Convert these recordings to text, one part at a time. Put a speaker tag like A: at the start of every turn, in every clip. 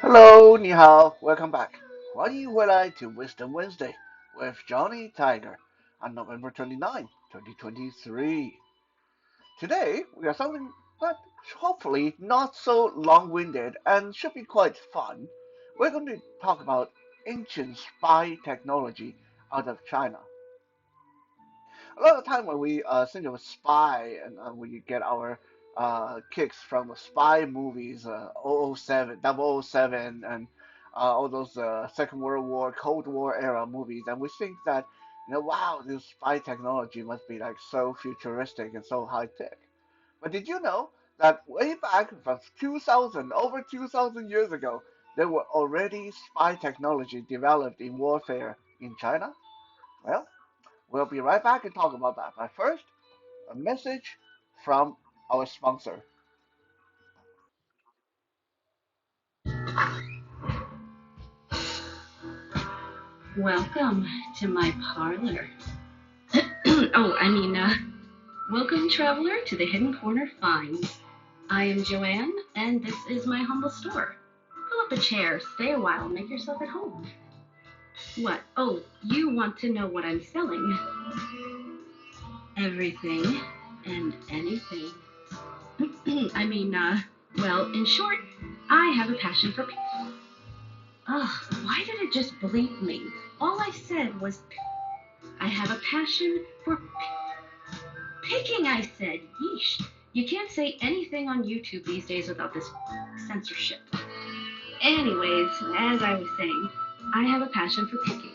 A: Hello, 你好, welcome back. 欢迎回来 to Wisdom Wednesday with Johnny Tiger on November 29, 2023. Today, we have something that hopefully not so long-winded and should be quite fun. We're going to talk about ancient spy technology out of China. A lot of time when we think of a spy and we get our kicks from the spy movies, 007, 007, and all those Second World War, Cold War era movies, and we think that, wow, this spy technology must be like so futuristic and so high tech. But did you know that way back from 2000, over 2000 years ago, there were already spy technology developed in warfare in China? Well, we'll be right back and talk about that. But first, a message from our sponsor.
B: Welcome to my parlor. Welcome, traveler, to the Hidden Corner Finds. I am Joanne, and this is my humble store. Pull up a chair, stay a while, make yourself at home. What? Oh, you want to know what I'm selling? Everything and anything. In short, I have a passion for people. Ugh, why did it just bleep me? All I said was, I have a passion for picking, I said. Yeesh. You can't say anything on YouTube these days without this censorship. Anyways, as I was saying, I have a passion for picking.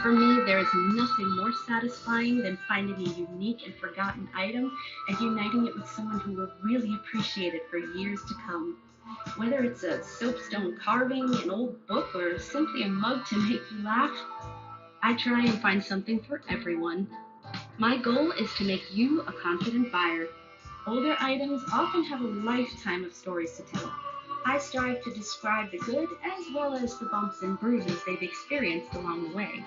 B: For me, there is nothing more satisfying than finding a unique and forgotten item and uniting it with someone who will really appreciate it for years to come. Whether it's a soapstone carving, an old book, or simply a mug to make you laugh, I try and find something for everyone. My goal is to make you a confident buyer. Older items often have a lifetime of stories to tell. I strive to describe the good as well as the bumps and bruises they've experienced along the way.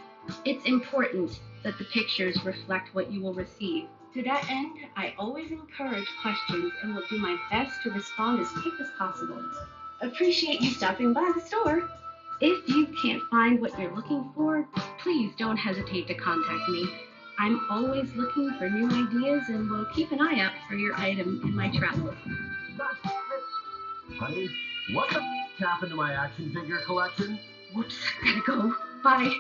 B: It's important that the pictures reflect what you will receive. To that end, I always encourage questions and will do my best to respond as quick as possible. Appreciate you stopping by the store. If you can't find what you're looking for, please don't hesitate to contact me. I'm always looking for new ideas and will keep an eye out for your item in my travels.
C: Honey, what the happened to my action figure collection?
B: Whoops, gotta go. Bye.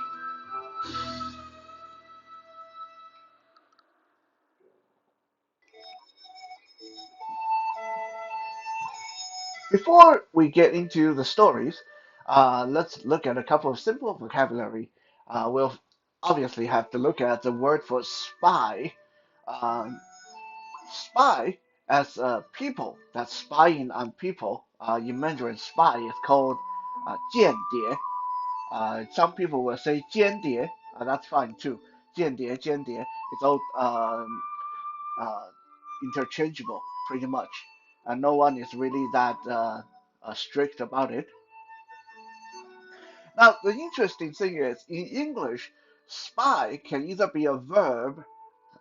A: Before we get into the stories, let's look at a couple of simple vocabulary. We'll obviously have to look at the word for spy. Um, spy as people that's spying on people. In Mandarin, spy is called 间谍. Some people will say 间谍, that's fine too. 间谍, it's all uh, interchangeable pretty much. And no one is really that strict about it. Now, the interesting thing is in English, spy can either be a verb,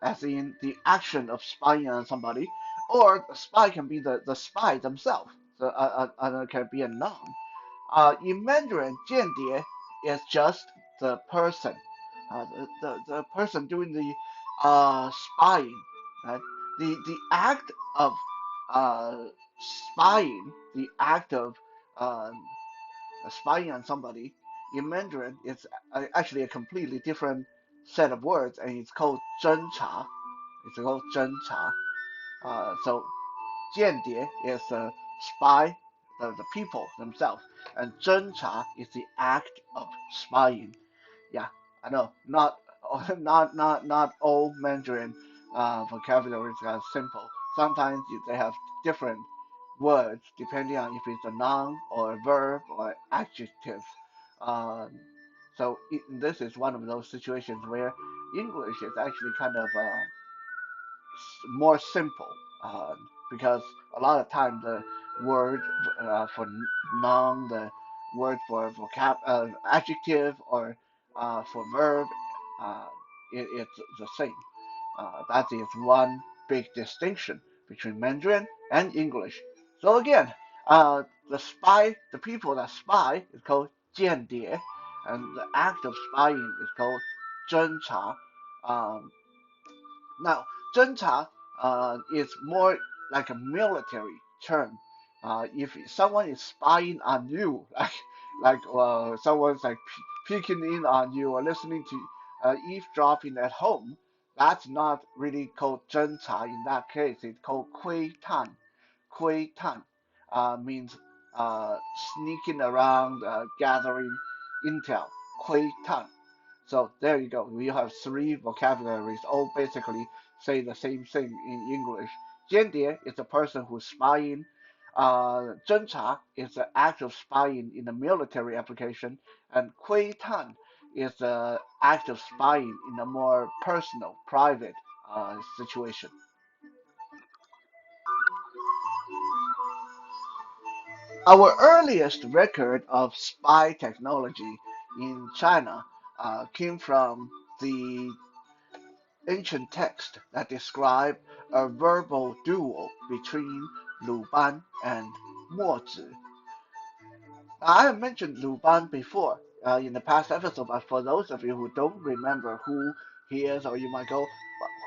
A: as in the action of spying on somebody, or the spy can be the spy themselves. So it can be a noun. In Mandarin, 间谍 is just the person, the person doing the spying. Right? The act of uh, spying, the act of uh, spying on somebody, in Mandarin, it's actually a completely different set of words, and it's called 侦查. It's called 侦查. So 间谍 is the spy, the people themselves, and 侦查 is the act of spying. Yeah, I know, not not all Mandarin vocabularies are simple. Sometimes they have different words depending on if it's a noun or a verb or adjective. Um, so this is one of those situations where English is actually kind of more simple because a lot of times the word for noun, the word for adjective or for verb, uh, it's the same. That is one big distinction between Mandarin and English. So again, The spy, the people that spy is called 间谍, and the act of spying is called 侦察. Um, Now, 侦察 is more like a military term. If someone is spying on you, like someone's like peeking in on you or listening to eavesdropping at home, that's not really called 侦察. In that case, it's called 窥探. 窥探 means sneaking around, gathering intel. 窥探. So there you go. We have three vocabularies, all basically say the same thing in English. 间谍 is a person who's spying. 侦察 is the act of spying in a military application, and 窥探 is the act of spying in a more personal, private situation. Our earliest record of spy technology in China came from the ancient text that describe a verbal duel between Lu Ban and Mo Zhi. I have mentioned Lu Ban before in the past episode, but for those of you who don't remember who he is, or you might go,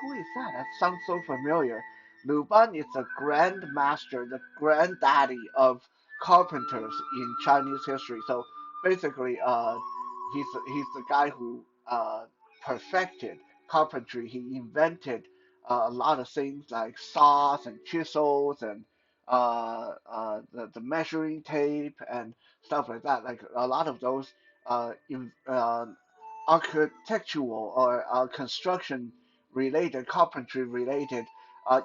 A: who is that? That sounds so familiar. Lu Ban is the grand master, the granddaddy of carpenters in Chinese history. So basically, he's the guy who perfected carpentry. He invented a lot of things like saws and chisels and the measuring tape and stuff like that. Like a lot of those architectural or construction related, carpentry related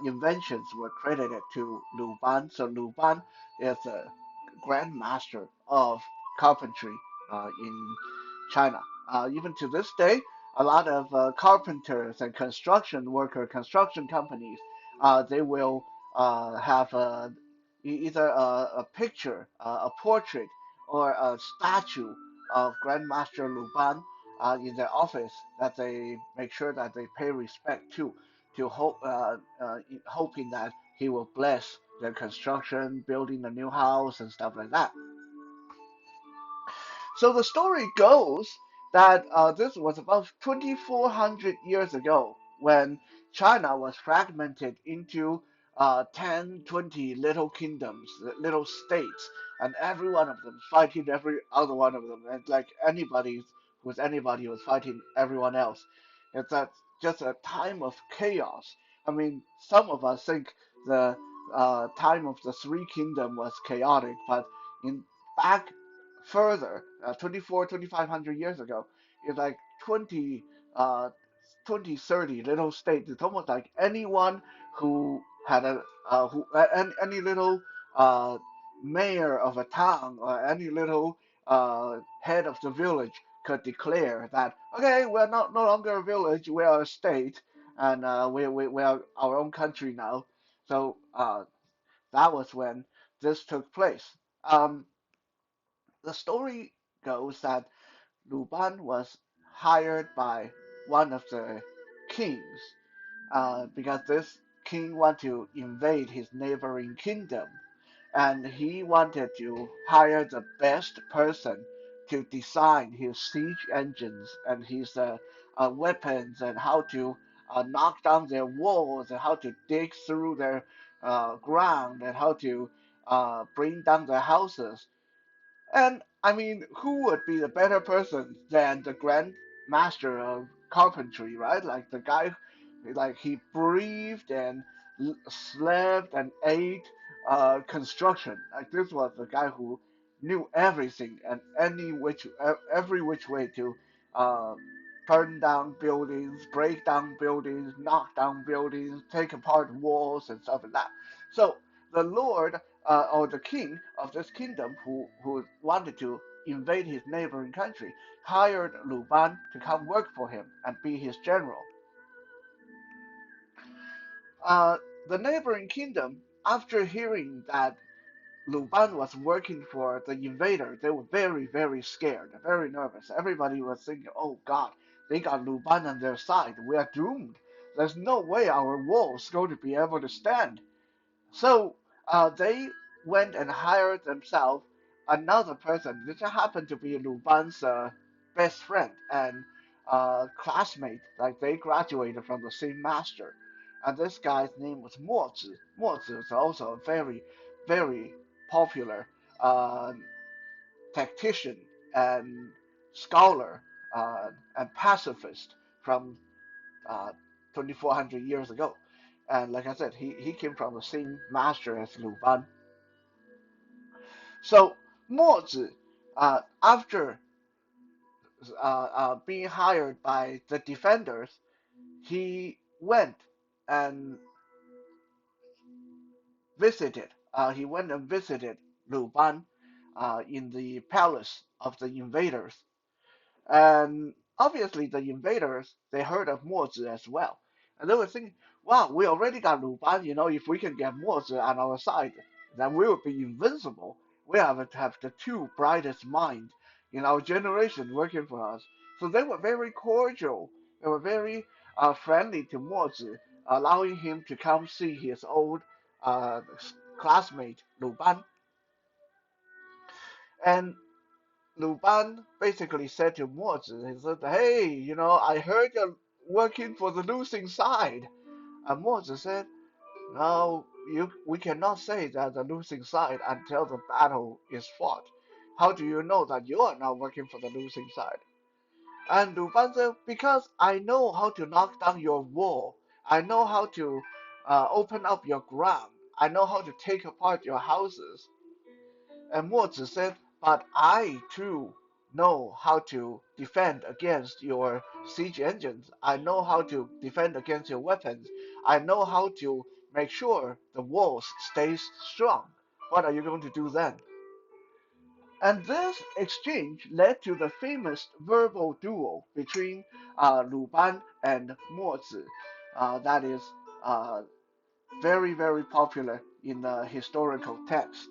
A: inventions were credited to Lu Ban. So Lu Ban is a grand master of carpentry in China. Even to this day, a lot of carpenters and construction worker, construction companies, they will have either a picture, a portrait, or a statue of Grandmaster Lu Ban in their office that they make sure that they pay respect to hoping that he will bless their construction, building a new house and stuff like that. So the story goes that this was about 2,400 years ago when China was fragmented into 10, 20 little kingdoms, little states, and every one of them fighting every other one of them. And like anybody who's anybody was fighting everyone else. It's just a time of chaos. I mean, some of us think the time of the Three Kingdom was chaotic, but in back further, 24, 2,500 years ago, is like 20, 30 little states. It's almost like anyone who had any little uh, mayor of a town or any little head of the village could declare that, okay, we're not no longer a village, we are a state, and we are our own country now. So that was when this took place. Um, the story goes that Lu Ban was hired by one of the kings because this king wanted to invade his neighboring kingdom, and he wanted to hire the best person to design his siege engines and his weapons and how to knock down their walls and how to dig through their ground and how to bring down their houses. And I mean, who would be the better person than the grand master of carpentry, right? Like the guy, like he breathed and slept and ate construction. Like this was the guy who knew everything and every which way to uh, burn down buildings, break down buildings, knock down buildings, take apart walls and stuff like that. So the Lord or the king of this kingdom who wanted to invade his neighboring country hired Lu Ban to come work for him and be his general. Uh, the neighboring kingdom, after hearing that Lu Ban was working for the invader, they were very, very scared, very nervous. Everybody was thinking, oh God, they got Lu Ban on their side. We are doomed. There's no way our walls going to be able to stand. So they went and hired themselves another person. This happened to be Lu Ban's best friend and classmate. Like they graduated from the same master. And this guy's name was Mo Zi. Mo Zi was also a very, very popular uh, tactician and scholar and pacifist from 2,400 years ago. And like I said, he came from the same master as Lu Ban. So Mo Zi, after being hired by the defenders, he went and visited Lu Ban in the palace of the invaders. And obviously, the invaders they heard of Mozi as well, and they were thinking, "Wow, we already got Lu Ban. If we can get Mozi on our side, then we will be invincible. We have to have the two brightest minds in our generation working for us." So they were very cordial. They were very friendly to Mozi, allowing him to come see his old uh, classmate Lu Ban. And Lu Ban basically said to Mo Zi, he said, "Hey, I heard you're working for the losing side." And Mo Zi said, "No, we cannot say that the losing side until the battle is fought. How do you know that you are not working for the losing side?" And Lu Ban said, "Because I know how to knock down your wall. I know how to open up your ground. I know how to take apart your houses." And Mo Zi said, "But I too know how to defend against your siege engines. I know how to defend against your weapons. I know how to make sure the walls stay strong. What are you going to do then?" And this exchange led to the famous verbal duel between Lu Ban and Mo Zi. That is uh, very, very popular in the historical text.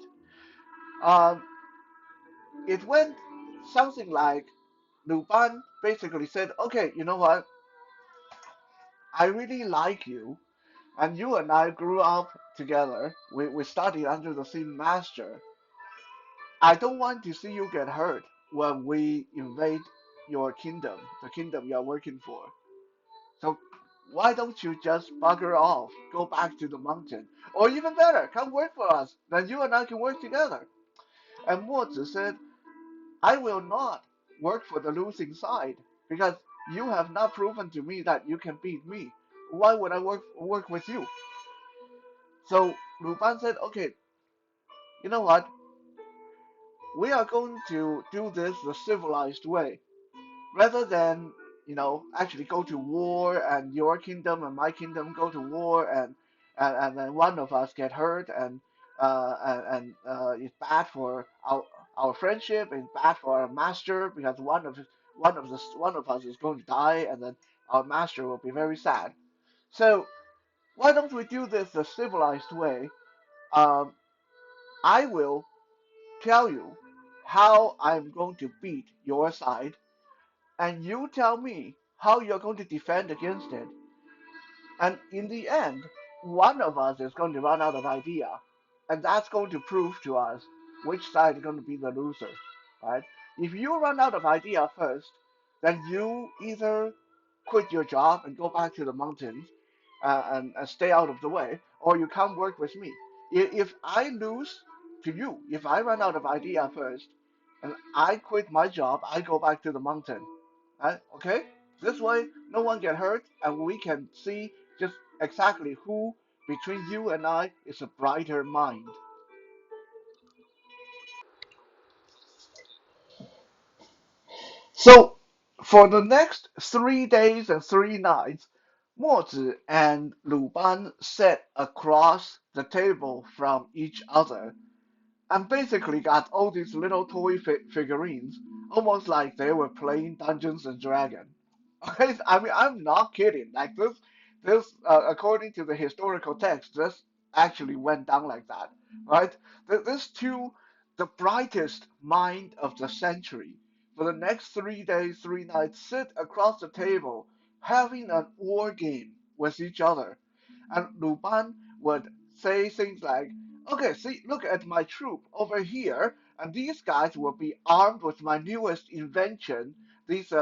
A: Um, it went something like Lu Ban basically said, "Okay, you know what? I really like you, and you and I grew up together. We studied under the same master. I don't want to see you get hurt when we invade your kingdom, the kingdom you're working for. So why don't you just bugger off, go back to the mountain, or even better, come work for us. Then you and I can work together." And Mo Zi said, "I will not work for the losing side because you have not proven to me that you can beat me. Why would I work with you?" So Lu Ban said, "Okay, you know what? We are going to do this the civilized way. Rather than actually go to war and your kingdom and my kingdom go to war and then one of us get hurt and it's bad for our friendship and bad for our master because one of us is going to die and then our master will be very sad. So why don't we do this the civilized way? um, I will tell you how I'm going to beat your side, and you tell me how you're going to defend against it. And in the end, one of us is going to run out of idea, and that's going to prove to us which side is going to be the loser, right? If you run out of idea first, then you either quit your job and go back to the mountains and stay out of the way, or you come work with me. If I lose to you, if I run out of idea first, and I quit my job, I go back to the mountain. Right? Okay? This way, no one get hurt, and we can see just exactly who between you and I is a brighter mind. So, for the next 3 days and 3 nights, Mo Zi and Lu Ban sat across the table from each other and basically got all these little toy figurines, almost like they were playing Dungeons and Dragons. Okay, I mean, I'm not kidding. Like according to the historical text, this actually went down like that, right? This two, the brightest mind of the century, for the next 3 days, 3 nights, sit across the table having an war game with each other, and Lu Ban would say things like, Okay, see, look at my troop over here, and these guys will be armed with my newest invention, these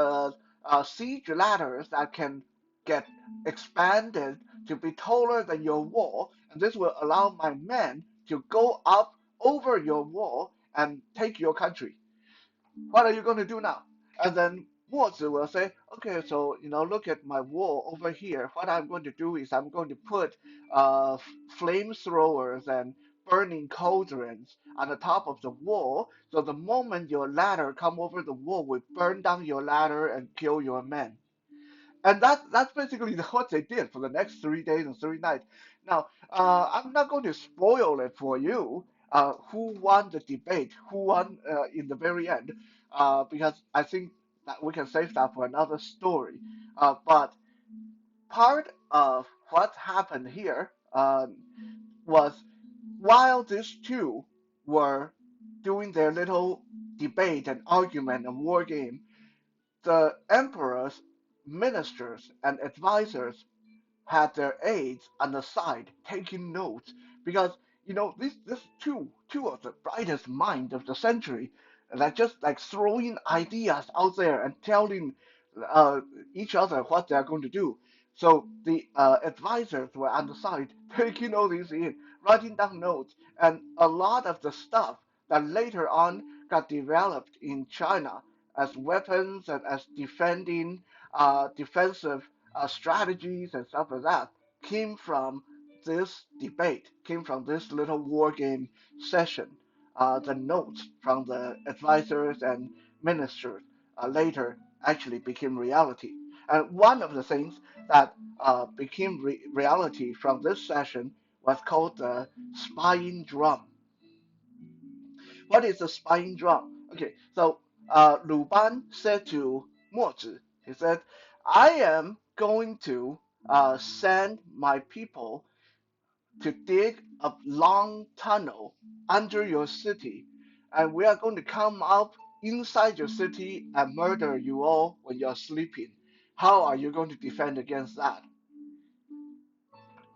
A: siege ladders that can get expanded to be taller than your wall, and this will allow my men to go up over your wall and take your country. What are you going to do now? And then Mozi will say, okay, so look at my wall over here. What I'm going to do is I'm going to put flamethrowers and burning cauldrons on the top of the wall. So the moment your ladder come over the wall, we burn down your ladder and kill your men. And that's basically what they did for the next 3 days and 3 nights. Now, I'm not going to spoil it for you. Who won the debate? Who won in the very end? Because I think that we can save that for another story. But part of what happened here was while these two were doing their little debate and argument and war game, the emperor's ministers and advisors had their aides on the side taking notes because these two of the brightest minds of the century, like just like throwing ideas out there and telling uh, each other what they're going to do. So the advisors were on the side taking all these in, writing down notes, and a lot of the stuff that later on got developed in China as weapons and as defensive strategies and stuff like that came from this debate, came from this little war game session. The notes from the advisors and ministers later actually became reality. And one of the things that became reality from this session was called the spying drum. What is a spying drum? Okay, so Lu Ban said to Mo Zhi, he said, I am going to send my people to dig a long tunnel under your city, and we are going to come up inside your city and murder you all when you're sleeping. How are you going to defend against that?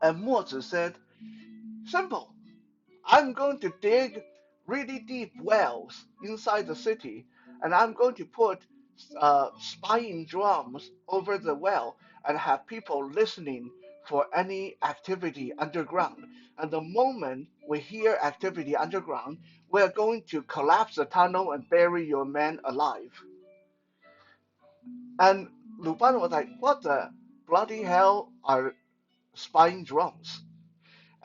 A: And Mo Zhi said, simple. I'm going to dig really deep wells inside the city, and I'm going to put spying drums over the well and have people listening for any activity underground. And the moment we hear activity underground, we're going to collapse the tunnel and bury your men alive. And Lupin was like, what the bloody hell are spying drums?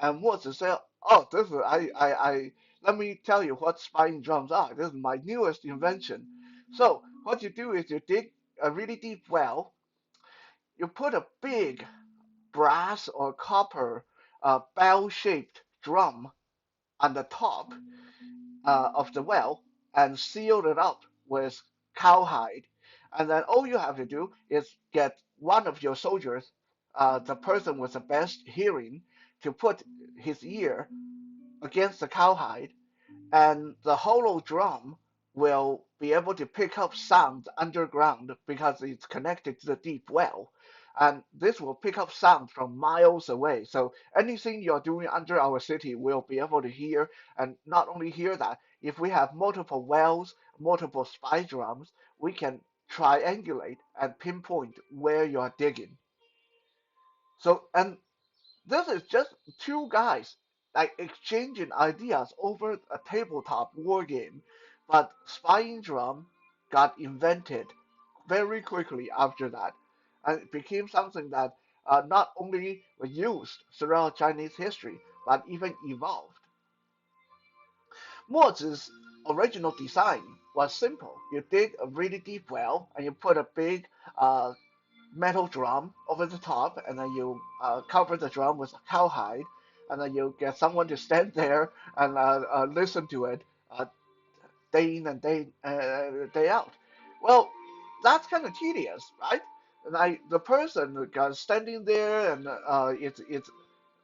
A: And Mo Zi said, "Oh, this is I. Let me tell you what spine drums are. This is my newest invention. So what you do is you dig a really deep well. You put a big brass or copper bell-shaped drum on the top of the well and seal it up with cowhide. And then all you have to do is get one of your soldiers, the person with the best hearing, to put his ear against the cowhide, and the hollow drum will be able to pick up sound underground because it's connected to the deep well. And this will pick up sound from miles away. So anything you're doing under our city will be able to hear. And not only hear that, if we have multiple wells, multiple spy drums, we can triangulate and pinpoint where you're digging. So, and this is just two guys like exchanging ideas over a tabletop war game, but spying drum got invented very quickly after that, and it became something that not only was used throughout Chinese history, but even evolved. Mozi's original design was simple. You dig a really deep well, and you put a big metal drum over the top, and then you cover the drum with cowhide, and then you get someone to stand there and listen to it day in and day out. Well, that's kind of tedious, right? Like the person standing there and it's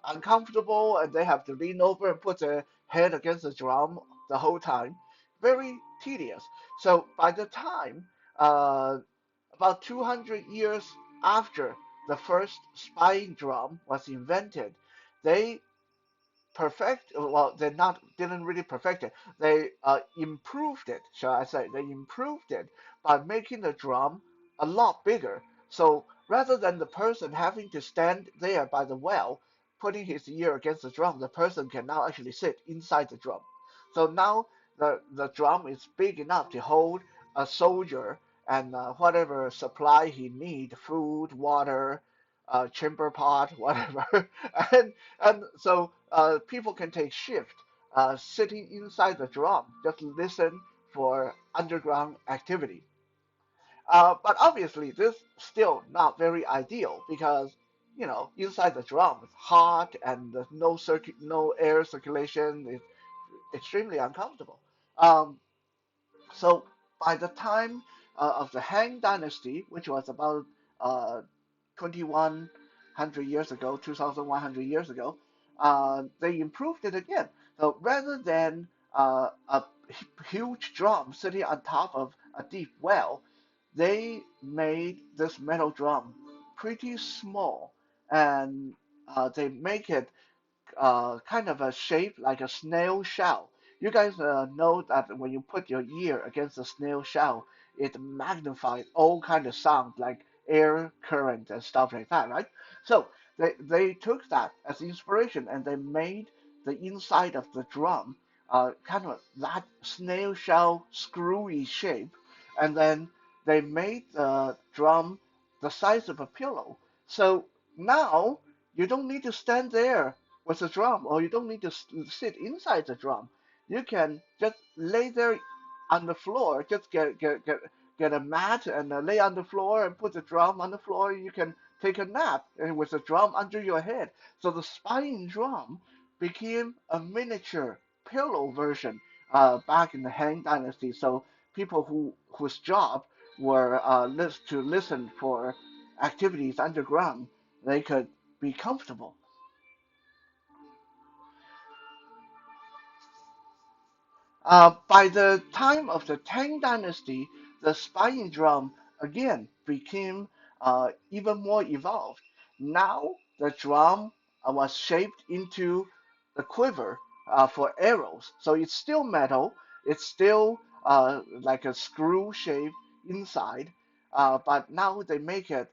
A: uncomfortable, and they have to lean over and put their head against the drum the whole time. Very tedious. So by the time about 200 years after the first spying drum was invented, they perfect. Well, they not didn't really perfect it. They improved it, shall I say? They improved it by making the drum a lot bigger. So rather than the person having to stand there by the well, putting his ear against the drum, the person can now actually sit inside the drum. So now the drum is big enough to hold a soldier and whatever supply he need, food, water, chamber pot, whatever, and so people can take shift sitting inside the drum, just listen for underground activity. But obviously, this still not very ideal because inside the drum it's hot and there's no air circulation. It's extremely uncomfortable. Um, so by the time of the Han Dynasty, which was about 2100 years ago, 2100 years ago, they improved it again. So rather than a huge drum sitting on top of a deep well, they made this metal drum pretty small, and they make it kind of a shape like a snail shell. You guys know that when you put your ear against a snail shell, it magnifies all kind of sound like air current and stuff like that, right? So they took that as inspiration and they made the inside of the drum kind of that snail shell screwy shape, and then they made the drum the size of a pillow. So now you don't need to stand there with a drum, or you don't need to sit inside the drum. You can just lay there on the floor. Just get a mat and lay on the floor and put the drum on the floor. You can take a nap and with the drum under your head. So the spine drum became a miniature pillow version back in the Han Dynasty. So people whose job were to listen for activities underground, they could be comfortable. By the time of the Tang Dynasty, the spying drum again became even more evolved. Now the drum was shaped into the quiver for arrows. So it's still metal, it's still like a screw shape inside, but now they make it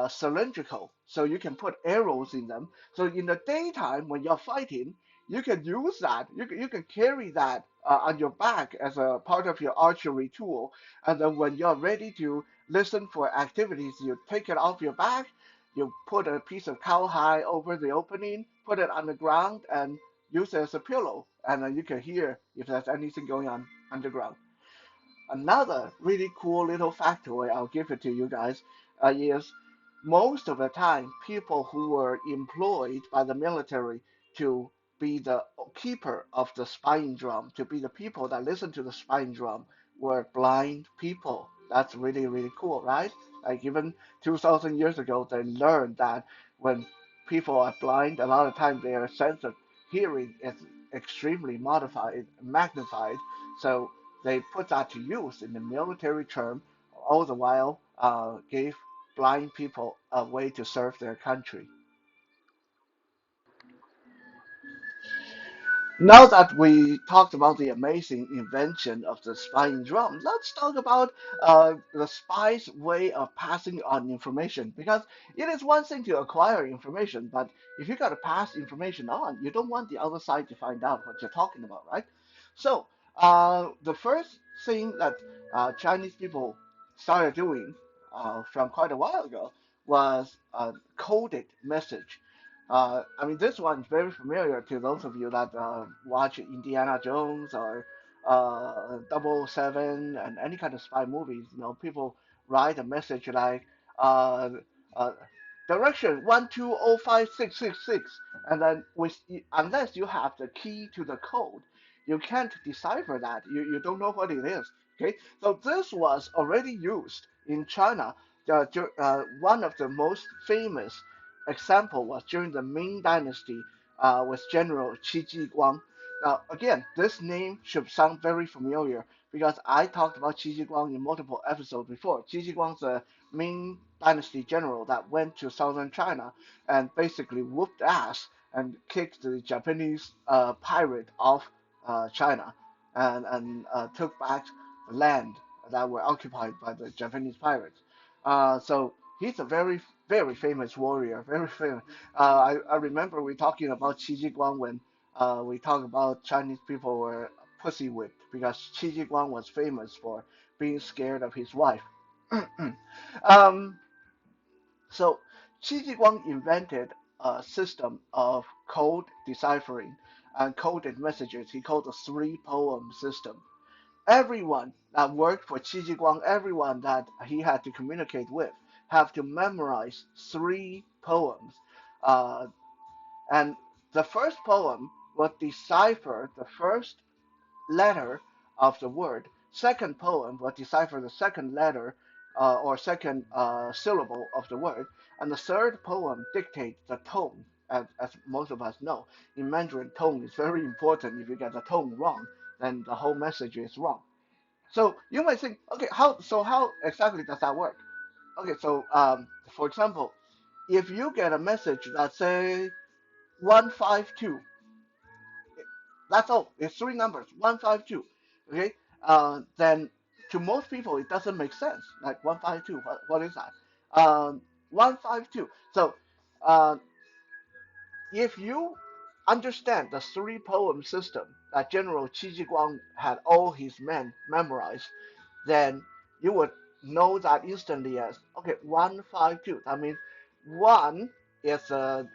A: cylindrical, so you can put arrows in them. So in the daytime when you're fighting, you can use that. You can carry that on your back as a part of your archery tool. And then when you're ready to listen for activities, you take it off your back. You put a piece of cowhide over the opening, put it on the ground, and use it as a pillow. And then you can hear if there's anything going on underground. Another really cool little factoid, I'll give it to you guys, is most of the time people who were employed by the military to be the keeper of the spying drum, to be the people that listen to the spying drum, were blind people. That's really, really cool, right? Like even 2000 years ago, they learned that when people are blind, a lot of times their sense of hearing is extremely modified, magnified. So they put that to use in the military term, all the while gave blind people a way to serve their country. Now that we talked about the amazing invention of the spying drum, let's talk about the spy's way of passing on information. Because it is one thing to acquire information, but if you got to pass information on, you don't want the other side to find out what you're talking about, right? So the first thing that Chinese people started doing from quite a while ago was coded message. I mean, this one's very familiar to those of you that watch Indiana Jones or 007 and any kind of spy movies. People write a message like uh, uh, direction 1205666, and then unless you have the key to the code, you can't decipher that. You don't know what it is. Okay, so this was already used in China. One of the most famous example was during the Ming Dynasty with General Qi Jiguang. Now, again, this name should sound very familiar because I talked about Qi Jiguang in multiple episodes before. Qi Jiguang's a Ming Dynasty general that went to southern China and basically whooped ass and kicked the Japanese pirate off China and took back the land that were occupied by the Japanese pirates. So he's a very famous warrior, very famous. I remember we talking about Qi Ji Guang when we talk about Chinese people were pussy whipped because Qi Ji Guang was famous for being scared of his wife. um, so Qi Ji Guang invented a system of code deciphering and coded messages. He called the three poem system. Everyone that worked for Qi Ji Guang, everyone that he had to communicate with, have to memorize three poems. Uh, and the first poem would decipher the first letter of the word. Second poem will decipher the second letter or second syllable of the word. And the third poem dictates the tone, as most of us know. In Mandarin, tone is very important. If you get the tone wrong, then the whole message is wrong. So you might think, okay, how exactly does that work? Okay, so for example, if you get a message that say 152, that's all. It's three numbers, 152. Okay. Then to most people it doesn't make sense. Like 152, what is that? 152. So uh, if you understand the three poem system that General Qi Ji Guang had all his men memorize, then you would know that instantly as okay 152. That means one is the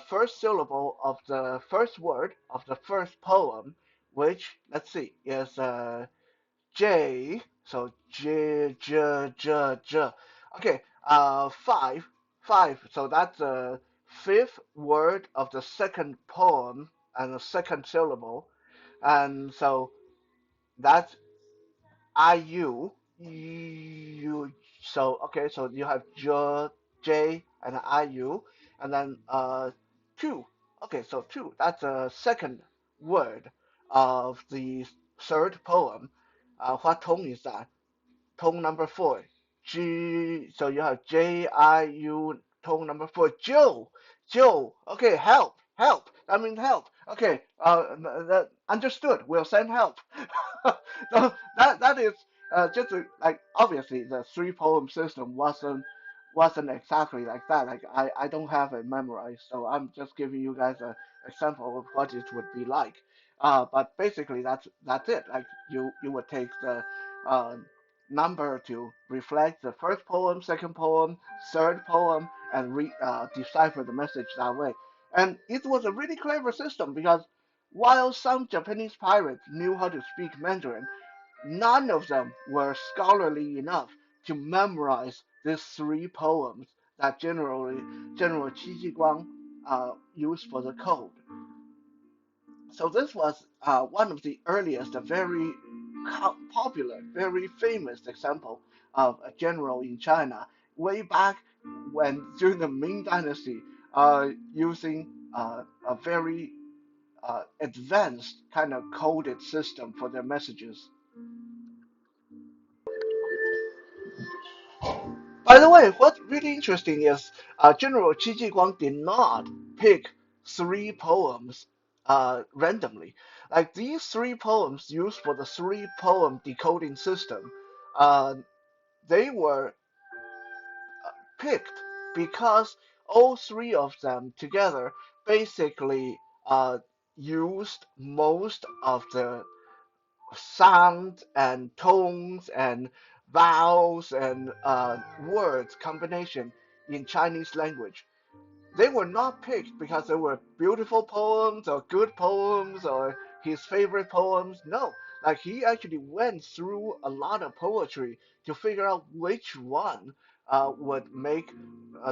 A: first syllable of the first word of the first poem, which let's see is J. So J J J J. Okay, five. So that's the fifth word of the second poem and the second syllable, and so that's IU. You so okay, so you have J and IU, and then two. Okay, so two. That's the second word of the third poem. What tone is that? Tone number four. G. So you have JIU. Tone number four. Joe. Joe. Okay, help. Help. I mean help. Okay. Understood. We'll send help. So that is like obviously the three poem system wasn't exactly like that. Like I don't have it memorized, so I'm just giving you guys a example of what it would be like. But basically that's it. Like you would take the uh, number to reflect the first poem, second poem, third poem, and decipher the message that way. And it was a really clever system because while some Japanese pirates knew how to speak Mandarin, none of them were scholarly enough to memorize these three poems that General Qi Ji Guang used for the code. So this was one of the earliest, very popular, very famous example of a general in China way back when during the Ming Dynasty, using a very advanced kind of coded system for their messages. By the way, what's really interesting is General Qi Ji Guang did not pick three poems randomly. Like these three poems used for the three poem decoding system, uh, they were picked because all three of them together basically used most of the sound and tones and vowels and words combination in Chinese language. They were not picked because they were beautiful poems or good poems or his favorite poems. No, like he actually went through a lot of poetry to figure out which one would make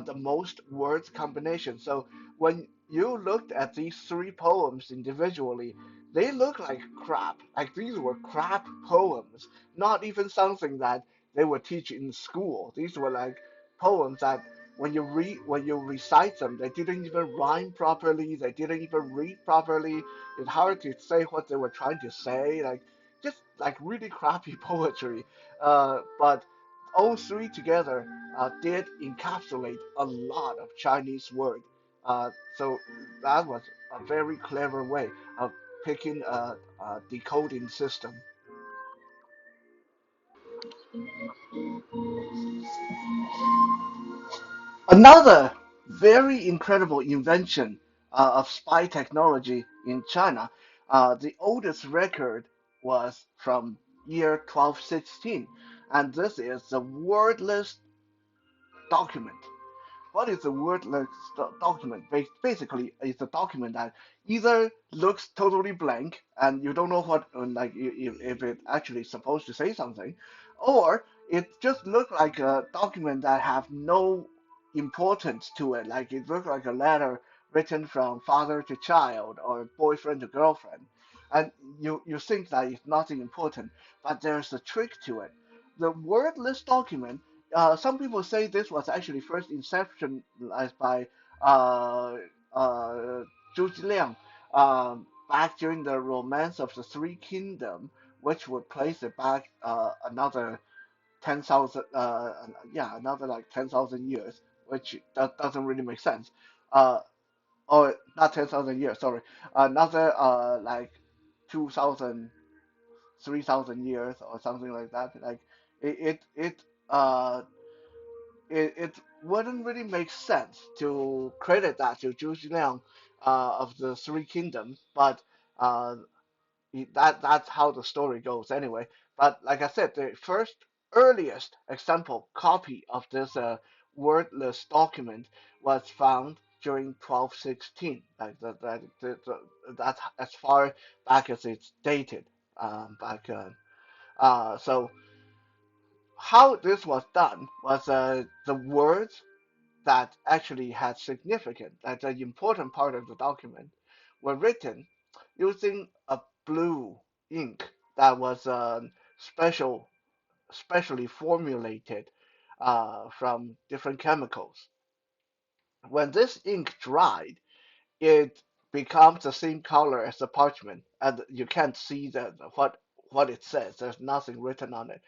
A: the most words combination. So when you looked at these three poems individually, they look like crap. Like these were crap poems, not even something that they would teach in school. These were like poems that when you recite them, they didn't even rhyme properly. They didn't even read properly. It's hard to say what they were trying to say. Like just like really crappy poetry. But all three together did encapsulate a lot of Chinese word. So that was a very clever way of picking a decoding system. Another very incredible invention of spy technology in China, the oldest record was from year 1216, and this is the wordless document. What is a wordless document? Basically, it's a document that either looks totally blank and you don't know what, like, if it actually supposed to say something, or it just looks like a document that have no importance to it. Like it looks like a letter written from father to child or boyfriend to girlfriend, and you think that it's nothing important, but there's a trick to it. The wordless document, some people say this was actually first inceptionalized by uh, uh, Zhuge Liang back during the Romance of the Three Kingdom, which would place it back another 10,000, yeah, another like 10,000 years, which doesn't really make sense. Uh, or not 10,000 years, sorry, another like 2,000, 3,000 years or something like that. Like it, it, it uh it wouldn't really make sense to credit that to Zhuge Liang of the Three Kingdoms, but uh, that's how the story goes anyway. But like I said, the first earliest example copy of this wordless document was found during 1216. Like that's as far back as it's dated. Back so how this was done was the words that actually had significance, that the important part of the document, were written using a blue ink that was specially formulated from different chemicals. When this ink dried, it becomes the same color as the parchment, and you can't see what it says. There's nothing written on it.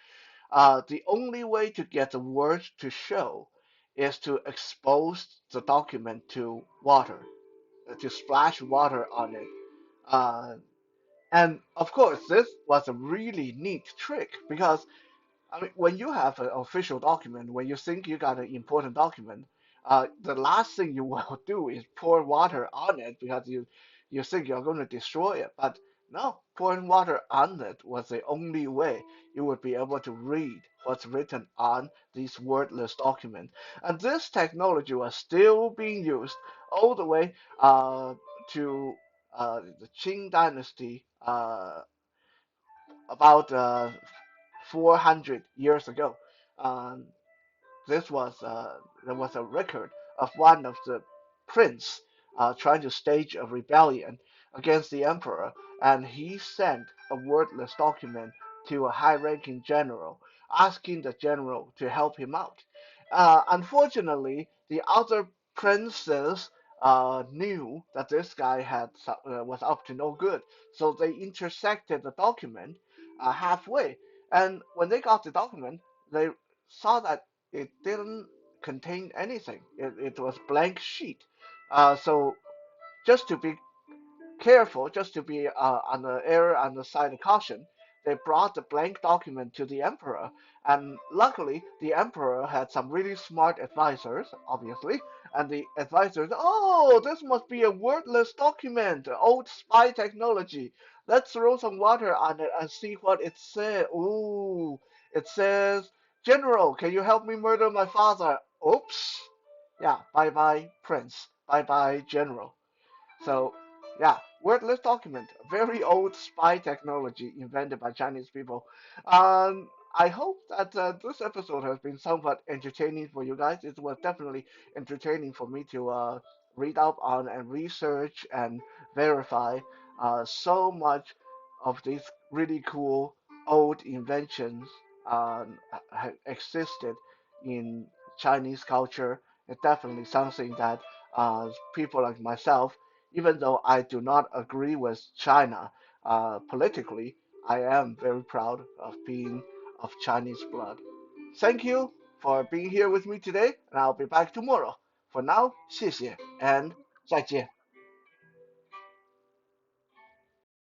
A: The only way to get the words to show is to expose the document to water, to splash water on it. Uh, and of course, this was a really neat trick because I mean, when you have an official document, when you think you got an important document, the last thing you will do is pour water on it because you think you're going to destroy it. But no, pouring water on it was the only way you would be able to read what's written on these wordless documents. And this technology was still being used all the way to the Qing Dynasty about 400 years ago. Um, this was there was a record of one of the prince trying to stage a rebellion against the emperor, and he sent a wordless document to a high-ranking general, asking the general to help him out. Unfortunately, the other princes knew that this guy was up to no good, so they intersected the document halfway. And when they got the document, they saw that it didn't contain anything. It was blank sheet. So just to be careful, just to be on the error on the side of caution, they brought the blank document to the emperor, and luckily the emperor had some really smart advisors, obviously, and the advisors, oh, this must be a wordless document, old spy technology. Let's throw some water on it and see what it says. Ooh, it says, General, can you help me murder my father? Oops. Yeah, bye bye, Prince. Bye bye, General. So, yeah, wordless document, very old spy technology invented by Chinese people. I hope that this episode has been somewhat entertaining for you guys. It was definitely entertaining for me to read up on and research and verify so much of these really cool old inventions existed in Chinese culture. It's definitely something that people like myself, even though I do not agree with China politically, I am very proud of being of Chinese blood. Thank you for being here with me today, and I'll be back tomorrow. For now, 谢谢 and 再见。